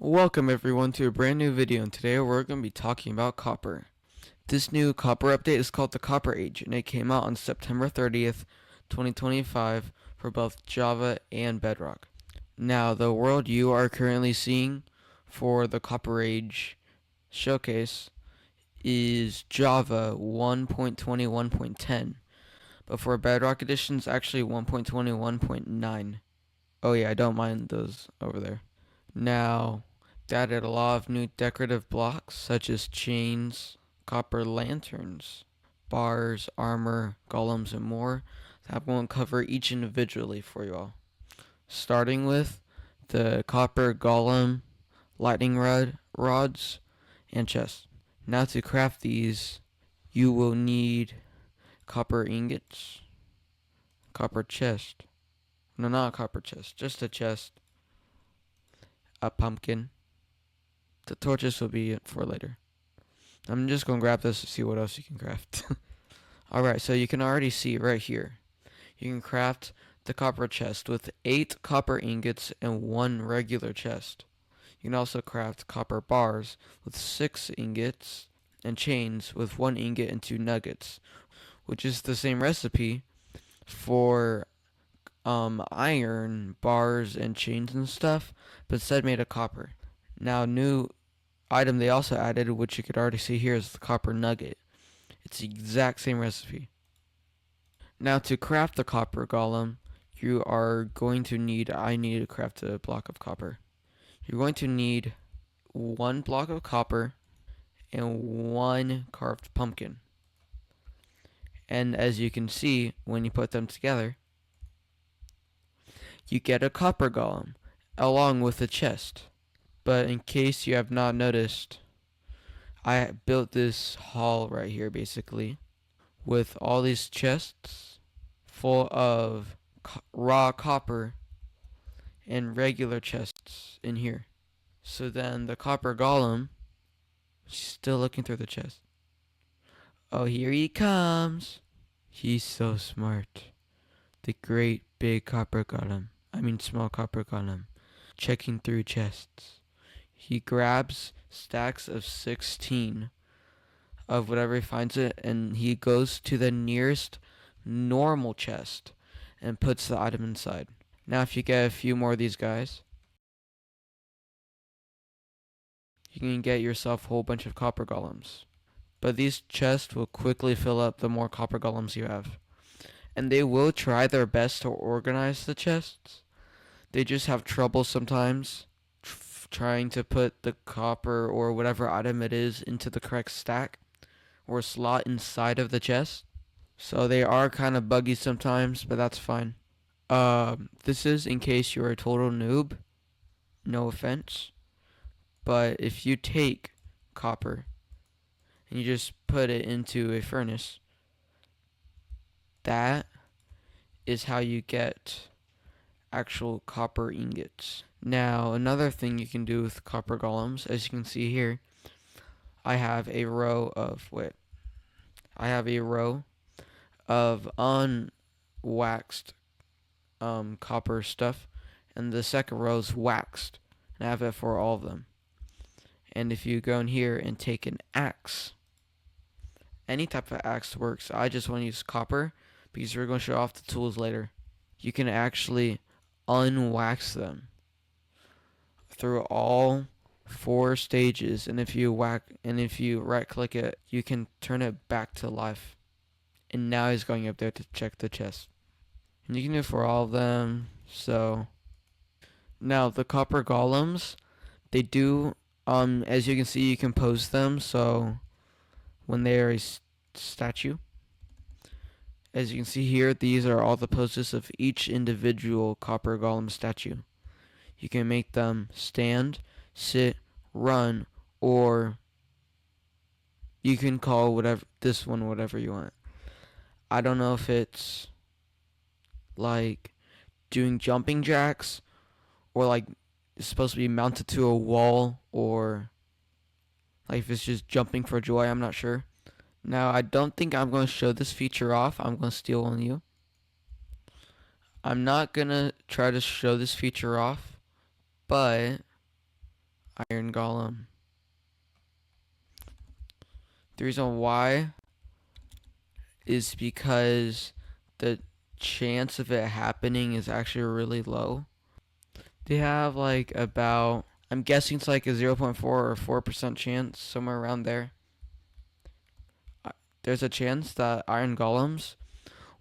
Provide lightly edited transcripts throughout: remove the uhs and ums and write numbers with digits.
Welcome everyone to a brand new video, and today we're going to be talking about copper. This new copper update is called the Copper Age, and it came out on September 30th, 2025 for both Java and Bedrock. Now, the world you are currently seeing for the Copper Age showcase is Java 1.21.10, but for Bedrock Edition it's actually 1.21.9. Oh yeah, I don't mind those over there. Now, they added a lot of new decorative blocks such as chains, copper lanterns, bars, armor, golems, and more that won't cover each individually for you all. Starting with the copper golem, lightning rods, and chests. Now to craft these, you will need copper ingots, copper chest. No, not a copper chest, just a chest, a pumpkin. The torches will be for later. I'm just going to grab this to see what else you can craft. Alright, so you can already see right here. You can craft the copper chest with 8 copper ingots and 1 regular chest. You can also craft copper bars with 6 ingots and chains with 1 ingot and 2 nuggets, which is the same recipe for iron bars and chains and stuff, but instead made of copper. Now, new item they also added, which you could already see here, is the copper nugget. It's the exact same recipe. Now to craft the copper golem, you are going to need, I need to craft a block of copper. You're going to need 1 block of copper and 1 carved pumpkin. And as you can see, when you put them together, you get a copper golem along with a chest. But in case you have not noticed, I built this hall right here basically with all these chests full of raw copper and regular chests in here. So then the copper golem, she's still looking through the chest. Oh, here he comes. He's so smart. The great big copper golem. I mean small copper golem. Checking through chests. He grabs stacks of 16 of whatever he finds it, and he goes to the nearest normal chest and puts the item inside. Now if you get a few more of these guys, you can get yourself a whole bunch of copper golems. But these chests will quickly fill up the more copper golems you have. And they will try their best to organize the chests. They just have trouble sometimes trying to put the copper or whatever item it is into the correct stack or slot inside of the chest. So they are kind of buggy sometimes, but that's fine. This is in case you're a total noob. No offense. But if you take copper and you just put it into a furnace, that is how you get actual copper ingots. Now, another thing you can do with copper golems, as you can see here, I have a row of unwaxed copper stuff, and the second row is waxed, and I have it for all of them. And if you go in here and take an axe, any type of axe works. I just want to use copper because we're going to show off the tools later. You can actually unwax them through all 4 stages, and if you right click it, you can turn it back to life. And now he's going up there to check the chest. And you can do it for all of them. So now the copper golems, they do as you can see, you can pose them, so when they are a statue, as you can see here, these are all the poses of each individual copper golem statue. You can make them stand, sit, run, or you can call this one whatever you want. I don't know if it's like doing jumping jacks or like it's supposed to be mounted to a wall, or like if it's just jumping for joy. I'm not sure. Now I don't think I'm going to show this feature off. I'm going to steal on you. I'm not going to try to show this feature off, but iron golem. The reason why is because the chance of it happening is actually really low. They have like about, I'm guessing it's like a 0.4 or 4% chance, somewhere around there. There's a chance that iron golems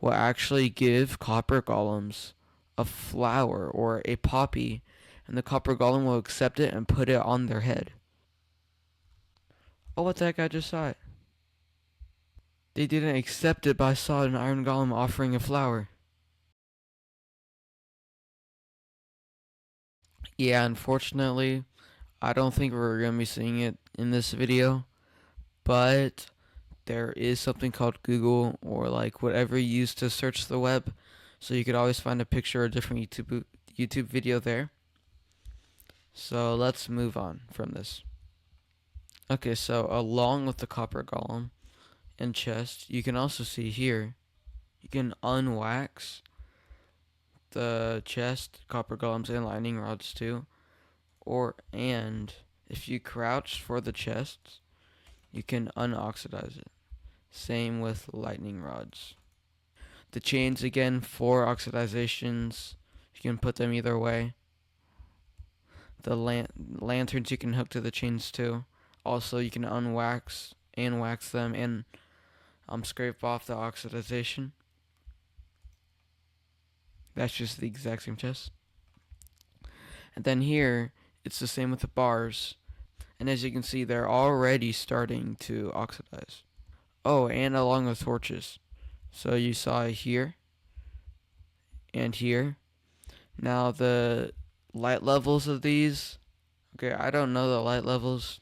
will actually give copper golems a flower or a poppy, and the copper golem will accept it and put it on their head. Oh, what the heck, I just saw it. They didn't accept it, but I saw an iron golem offering a flower. Yeah, unfortunately, I don't think we're going to be seeing it in this video, but there is something called Google or like whatever you use to search the web, so you could always find a picture or a different YouTube video there. So let's move on from this. Okay, so along with the copper golem and chest, you can also see here, you can unwax the chest, copper golems, and lightning rods too. And if you crouch for the chest, you can unoxidize it. Same with lightning rods. The chains, again, 4 oxidizations. You can put them either way. The lanterns you can hook to the chains too. Also, you can unwax and wax them and scrape off the oxidization. That's just the exact same chest. And then here, it's the same with the bars. And as you can see, they're already starting to oxidize. Oh, and along with torches. So you saw it here and here. Now the light levels of these, okay, I don't know the light levels.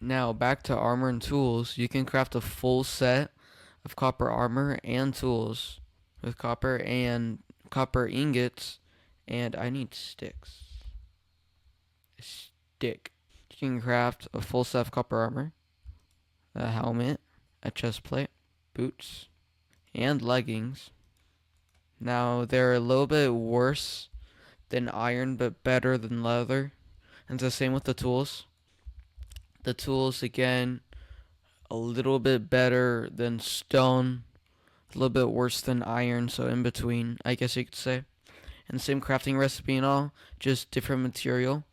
Now back to armor and tools. You can craft a full set of copper armor and tools with copper and copper ingots, and I need sticks. A stick. You can craft a full set of copper armor, a helmet, a chest plate, boots, and leggings. Now they're a little bit worse than iron but better than leather. And it's the same with the tools. The tools, again, a little bit better than stone, a little bit worse than iron, so in between, I guess you could say. And same crafting recipe and all, just different material.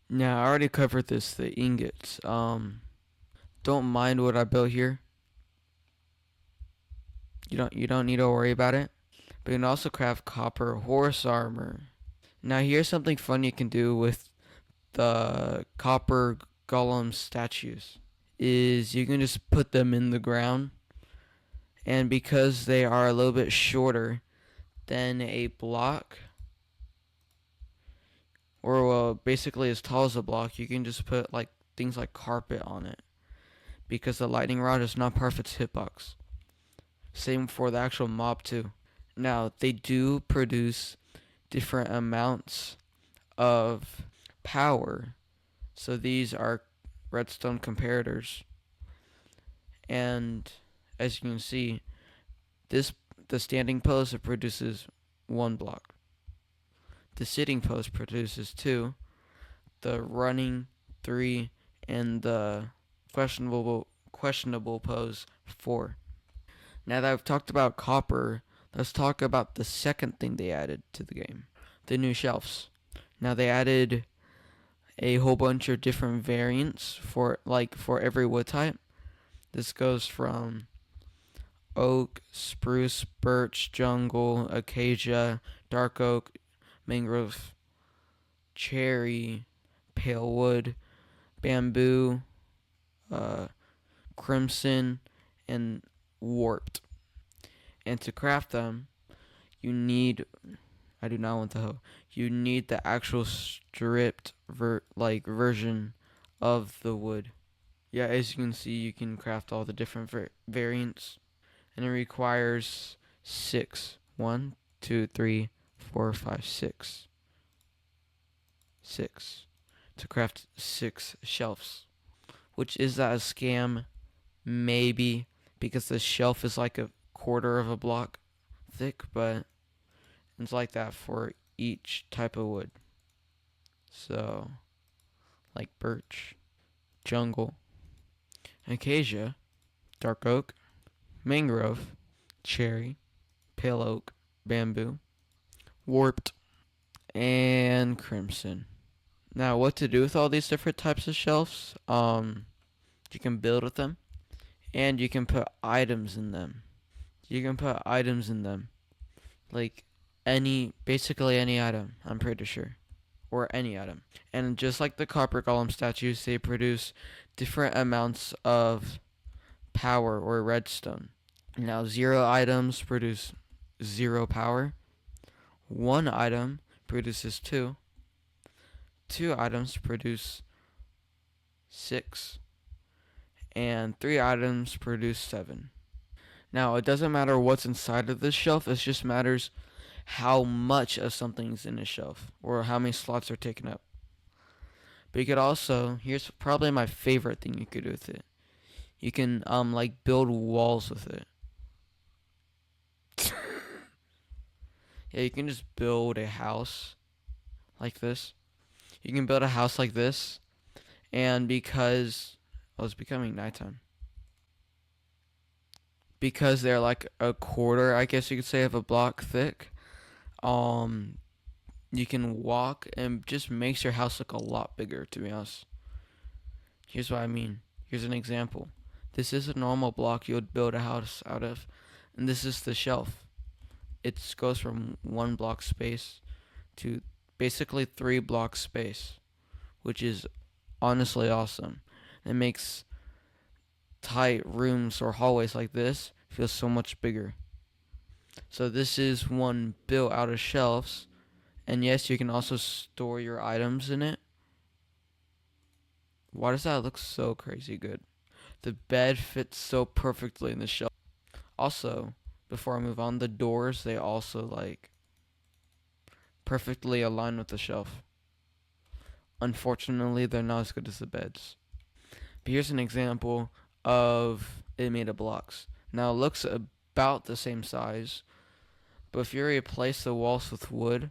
Now I already covered this, the ingots. Don't mind what I built here. You don't need to worry about it. But you can also craft copper horse armor. Now here's something fun you can do with the copper golem statues. Is you can just put them in the ground, and because they are a little bit shorter than a block, or well, basically as tall as a block, you can just put like things like carpet on it, because the lightning rod is not part of its hitbox. Same for the actual mob too. Now they do produce different amounts of power, so these are redstone comparators, and as you can see, the standing pose, it produces 1 block. The sitting pose produces 2. The running 3, and the questionable pose 4. Now that I've talked about copper, let's talk about the second thing they added to the game, the new shelves. Now they added a whole bunch of different variants for every wood type. This goes from oak, spruce, birch, jungle, acacia, dark oak, mangrove, cherry, pale wood, bamboo, crimson, and warped. And to craft them, you need, I do not want the hoe. You need the actual stripped version of the wood. Yeah, as you can see, you can craft all the different variants, and it requires 6. 1, 2, 3, 4, 5, 6. 6 to craft 6 shelves. Which is that a scam? Maybe, because the shelf is like a quarter of a block thick, but it's like that for each type of wood. So like birch, jungle, acacia, dark oak, mangrove, cherry, pale oak, bamboo, warped, and crimson. Now, what to do with all these different types of shelves? You can build with them, and you can put items in them. You can put items in them, like basically any item. I'm pretty sure, or any item. And just like the copper golem statues, they produce different amounts of power or redstone. Now, 0 items produce 0 power. 1 item produces 2. 2 items produce 6. And 3 items produce 7. Now, it doesn't matter what's inside of this shelf, it just matters how much of something's in a shelf or how many slots are taken up. But you could also, here's probably my favorite thing you could do with it. You can like build walls with it. Yeah, you can just build a house like this. You can build a house like this, and because it's becoming nighttime. Because they're like a quarter, I guess you could say, of a block thick. Um, you can walk and just makes your house look a lot bigger. To be honest, here's what I mean. Here's an example. This is a normal block you would build a house out of, and this is the shelf. It goes from 1 block space to basically 3 block space, which is honestly awesome. It makes tight rooms or hallways like this feel so much bigger. So this is one built out of shelves, and yes, you can also store your items in it. Why does that look so crazy good? The bed fits so perfectly in the shelf. Also, before I move on, the doors, they also like perfectly align with the shelf. Unfortunately, they're not as good as the beds. But here's an example of it made of blocks. Now it looks about the same size, but if you replace the walls with wood,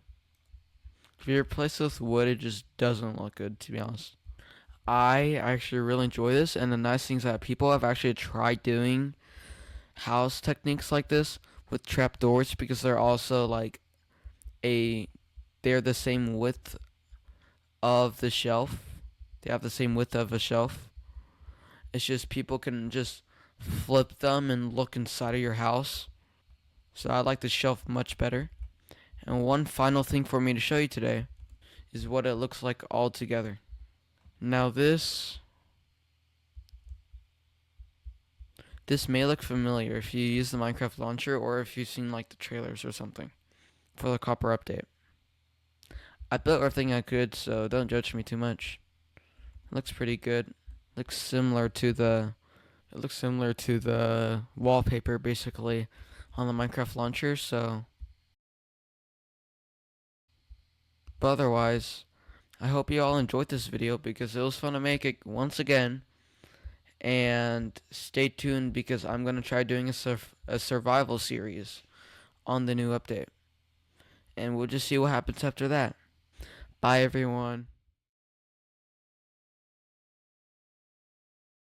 it just doesn't look good, to be honest. I actually really enjoy this, and the nice thing is that people have actually tried doing house techniques like this with trapdoors because they're also like they're the same width of the shelf. They have the same width of a shelf. It's just people can just flip them and look inside of your house. So I like the shelf much better. And one final thing for me to show you today is what it looks like all together. Now this may look familiar if you use the Minecraft launcher or if you've seen like the trailers or something for the copper update. I built everything I could, so don't judge me too much. It looks pretty good. Looks similar to the wallpaper basically on the Minecraft launcher, so but otherwise, I hope you all enjoyed this video because it was fun to make it once again. And stay tuned because I'm going to try doing a survival series on the new update. And we'll just see what happens after that. Bye everyone.